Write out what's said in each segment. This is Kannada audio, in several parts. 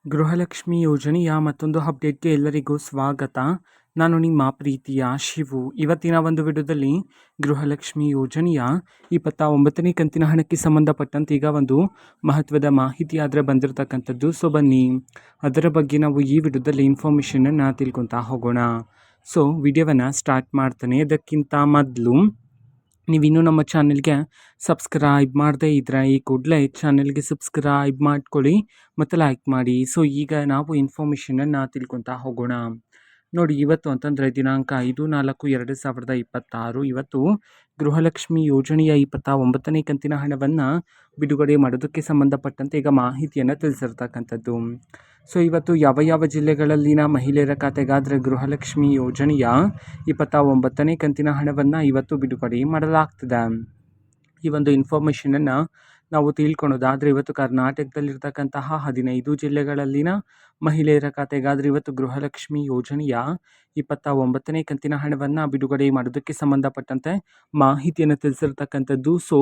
ಗೃಹಲಕ್ಷ್ಮಿ ಯೋಜನೆಯ ಮತ್ತೊಂದು ಅಪ್ಡೇಟ್ಗೆ ಎಲ್ಲರಿಗೂ ಸ್ವಾಗತ. ನಾನು ನಿಮ್ಮ ಪ್ರೀತಿಯ ಶಿವು. ಇವತ್ತಿನ ಒಂದು ವಿಡಿಯೋದಲ್ಲಿ ಗೃಹಲಕ್ಷ್ಮಿ ಯೋಜನೆಯ 29ನೇ ಕಂತಿನ ಹಣಕ್ಕೆ ಸಂಬಂಧಪಟ್ಟಂತೆ ಈಗ ಒಂದು ಮಹತ್ವದ ಮಾಹಿತಿ ಆದರೆ ಬಂದಿರತಕ್ಕಂಥದ್ದು. ಸೊ ಬನ್ನಿ ಅದರ ಬಗ್ಗೆ ನಾವು ಈ ವಿಡಿಯೋದಲ್ಲಿ ಇನ್ಫಾರ್ಮೇಷನನ್ನು ತಿಳ್ಕೊತಾ ಹೋಗೋಣ. ಸೊ ವಿಡಿಯೋವನ್ನು ಸ್ಟಾರ್ಟ್ ಮಾಡ್ತಾನೆ. ಅದಕ್ಕಿಂತ ಮೊದಲು ನೀವಿನ್ನೂ ನಮ್ಮ ಚಾನೆಲ್ಗೆ ಸಬ್ಸ್ಕ್ರೈಬ್ ಮಾಡದೇ ಇದ್ದರೆ ಈ ಕೂಡಲೇ ಚಾನೆಲ್ಗೆ ಸಬ್ಸ್ಕ್ರೈಬ್ ಮಾಡ್ಕೊಳ್ಳಿ ಮತ್ತು ಲೈಕ್ ಮಾಡಿ. ಸೊ ಈಗ ನಾವು ಇನ್ಫಾರ್ಮೇಷನನ್ನು ತಿಳ್ಕೊತಾ ಹೋಗೋಣ. ನೋಡಿ, ಇವತ್ತು ಅಂತಂದರೆ ದಿನಾಂಕ 5/4/2026 ಇವತ್ತು ಗೃಹಲಕ್ಷ್ಮಿ ಯೋಜನೆಯ 29ನೇ ಕಂತಿನ ಹಣವನ್ನು ಬಿಡುಗಡೆ ಮಾಡೋದಕ್ಕೆ ಸಂಬಂಧಪಟ್ಟಂತೆ ಈಗ ಮಾಹಿತಿಯನ್ನು ತಿಳಿಸಿರ್ತಕ್ಕಂಥದ್ದು. ಸೊ ಇವತ್ತು ಯಾವ ಜಿಲ್ಲೆಗಳಲ್ಲಿನ ಮಹಿಳೆಯರ ಖಾತೆಗಾದರೆ ಗೃಹಲಕ್ಷ್ಮಿ ಯೋಜನೆಯ 29ನೇ ಕಂತಿನ ಹಣವನ್ನು ಇವತ್ತು ಬಿಡುಗಡೆ ಮಾಡಲಾಗ್ತದೆ. ಈ ಒಂದು ಇನ್ಫಾರ್ಮೇಷನನ್ನು ನಾವು ತಿಳ್ಕೊಳೋದಾದರೆ ಇವತ್ತು ಕರ್ನಾಟಕದಲ್ಲಿರ್ತಕ್ಕಂತಹ 15 ಜಿಲ್ಲೆಗಳಲ್ಲಿನ ಮಹಿಳೆಯರ ಖಾತೆಗಾದರೆ ಇವತ್ತು ಗೃಹಲಕ್ಷ್ಮಿ ಯೋಜನೆಯ 29ನೇ ಕಂತಿನ ಹಣವನ್ನು ಬಿಡುಗಡೆ ಮಾಡೋದಕ್ಕೆ ಸಂಬಂಧಪಟ್ಟಂತೆ ಮಾಹಿತಿಯನ್ನು ತಿಳಿಸಿರ್ತಕ್ಕಂಥದ್ದು. ಸೊ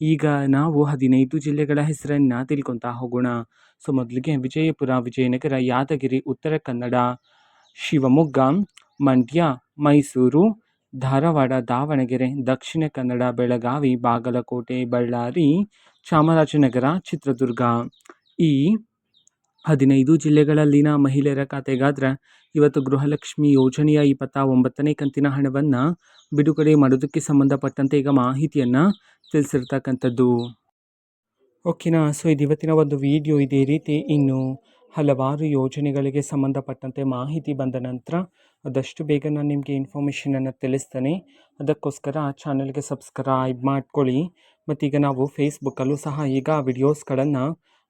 ಈಗ ನಾವು 15 ಜಿಲ್ಲೆಗಳ ಹೆಸರನ್ನು ತಿಳ್ಕೊತಾ ಹೋಗೋಣ. ಸೊ ಮೊದಲಿಗೆ ವಿಜಯಪುರ, ವಿಜಯನಗರ, ಯಾದಗಿರಿ, ಉತ್ತರ ಕನ್ನಡ, ಶಿವಮೊಗ್ಗ, ಮಂಡ್ಯ, ಮೈಸೂರು, ಧಾರವಾಡ, ದಾವಣಗೆರೆ, ದಕ್ಷಿಣ ಕನ್ನಡ, ಬೆಳಗಾವಿ, ಬಾಗಲಕೋಟೆ, ಬಳ್ಳಾರಿ, ಚಾಮರಾಜನಗರ, ಚಿತ್ರದುರ್ಗ ಈ 15 ಜಿಲ್ಲೆಗಳಲ್ಲಿನ ಮಹಿಳೆಯರ ಖಾತೆಗಾದರೆ ಇವತ್ತು ಗೃಹಲಕ್ಷ್ಮಿ ಯೋಜನೆಯ 29ನೇ ಕಂತಿನ ಹಣವನ್ನು ಬಿಡುಗಡೆ ಮಾಡೋದಕ್ಕೆ ಸಂಬಂಧಪಟ್ಟಂತೆ ಈಗ ಮಾಹಿತಿಯನ್ನು ತಿಳಿಸಿರ್ತಕ್ಕಂಥದ್ದು. ಓಕೆನಾ. ಸೊ ಇದು ಇವತ್ತಿನ ಒಂದು ವಿಡಿಯೋ. ಇದೇ ರೀತಿ ಇನ್ನು ಹಲವಾರು ಯೋಜನೆಗಳಿಗೆ ಸಂಬಂಧಪಟ್ಟಂತೆ ಮಾಹಿತಿ ಬಂದ ನಂತರ ಆದಷ್ಟು ಬೇಗ ನಾನು ನಿಮಗೆ ಇನ್ಫಾರ್ಮೇಷನನ್ನು ತಿಳಿಸ್ತೇನೆ. ಅದಕ್ಕೋಸ್ಕರ ಚಾನಲ್ಗೆ ಸಬ್ಸ್ಕ್ರೈಬ್ ಮಾಡ್ಕೊಳ್ಳಿ. ಮತ್ತೀಗ ನಾವು ಫೇಸ್ಬುಕ್ಕಲ್ಲೂ ಸಹ ಈಗ ವಿಡಿಯೋಸ್ಗಳನ್ನು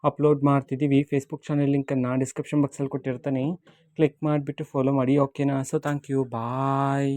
ಅಪ್ಲೋಡ್ ಮಾಡ್ತಿದ್ದೀವಿ. ಫೇಸ್ಬುಕ್ ಚಾನಲ್ ಲಿಂಕನ್ನು ಡಿಸ್ಕ್ರಿಪ್ಷನ್ ಬಾಕ್ಸಲ್ಲಿ ಕೊಟ್ಟಿರ್ತಾನೆ, ಕ್ಲಿಕ್ ಮಾಡಿಬಿಟ್ಟು ಫಾಲೋ ಮಾಡಿ. ಓಕೆನಾ. So thank you, bye.